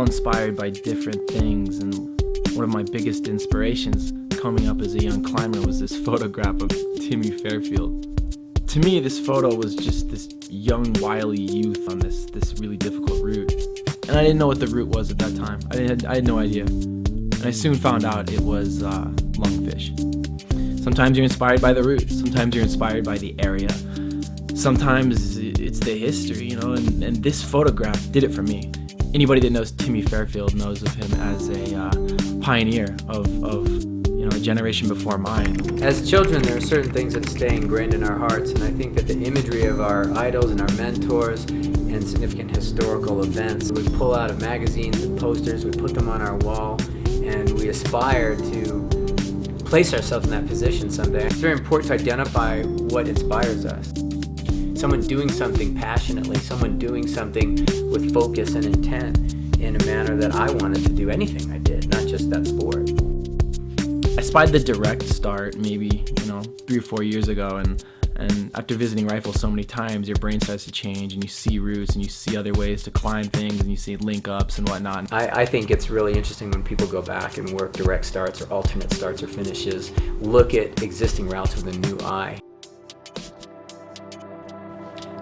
inspired by different things, and one of my biggest inspirations coming up as a young climber was this photograph of Timmy Fairfield. To me, this photo was just this young, wily youth on this really difficult route. And I didn't know what the route was at that time. I had no idea. And I soon found out it was lungfish. Sometimes you're inspired by the route. Sometimes you're inspired by the area. Sometimes it's the history, you know, and this photograph did it for me. Anybody that knows Timmy Fairfield knows of him as a pioneer of a generation before mine. As children, there are certain things that stay ingrained in our hearts, and I think that the imagery of our idols and our mentors and significant historical events, we pull out of magazines and posters, we put them on our wall, and we aspire to place ourselves in that position someday. It's very important to identify what inspires us. Someone doing something passionately, someone doing something with focus and intent in a manner that I wanted to do anything I did, not just that sport. I spied the direct start maybe 3 or 4 years ago, and after visiting rifles so many times, your brain starts to change, and you see routes and you see other ways to climb things, and you see link ups and whatnot. I think it's really interesting when people go back and work direct starts or alternate starts or finishes, look at existing routes with a new eye.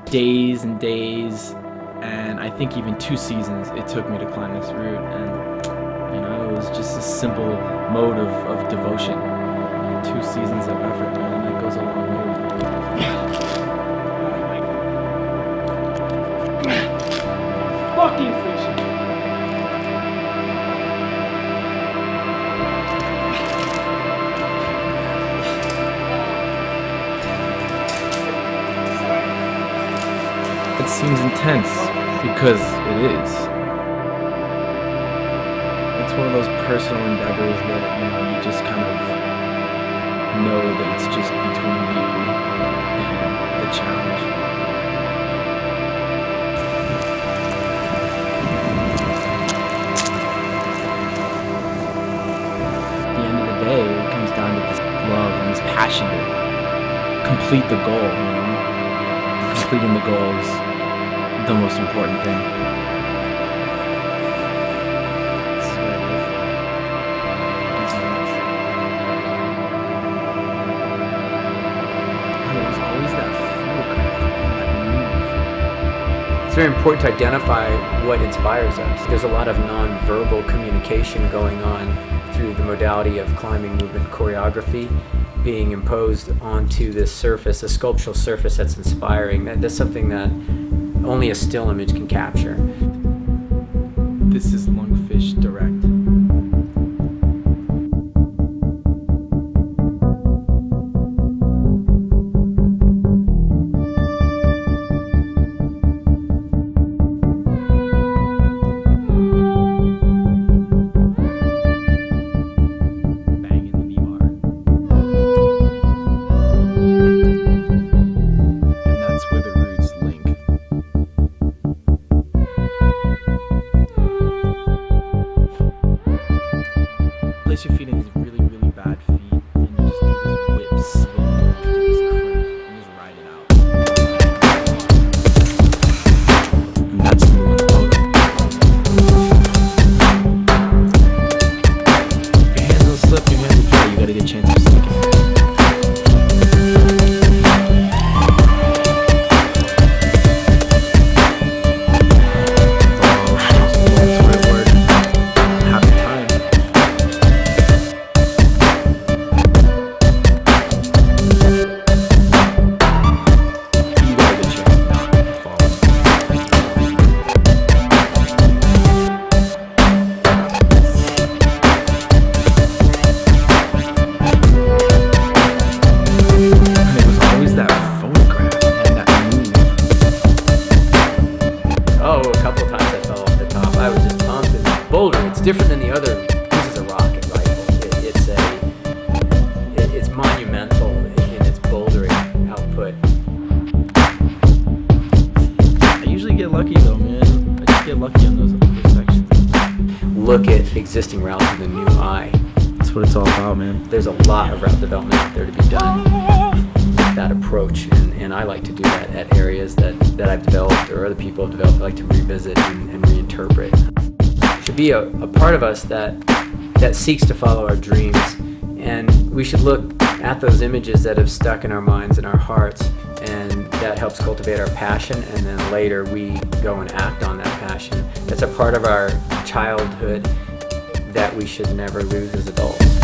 Days and days, and I think even 2 seasons it took me to climb this route, and it was just a simple mode of devotion. 2 seasons of effort, man, that goes a long way with me. Fucking fish. It seems intense because it is. It's one of those personal endeavors that you just kind of know that it's just between you and the challenge. At the end of the day, it comes down to this love and this passion to complete the goal. Completing the goal is the most important thing. It's very important to identify what inspires us. There's a lot of non-verbal communication going on through the modality of climbing movement choreography being imposed onto this surface, a sculptural surface that's inspiring. That's something that only a still image can capture. This is Lungfish Direct. Place your feet in these really, really bad feet, and you just do this whip swing to this crimp and just ride it out. And that's the moving photo. If your hands don't slip, your hands will dry. You got a good chance of sticking. It's different than the other pieces of rocket rifle. It's monumental in its bouldering output. I usually get lucky though, man. I just get lucky on those sections. Look at existing routes with a new eye. That's what it's all about, man. There's a lot of route development out there to be done with that approach, and I like to do that at areas that I've developed or other people have developed. I like to revisit and reinterpret. to be a part of us that seeks to follow our dreams. And we should look at those images that have stuck in our minds and our hearts, and that helps cultivate our passion, and then later we go and act on that passion. That's a part of our childhood that we should never lose as adults.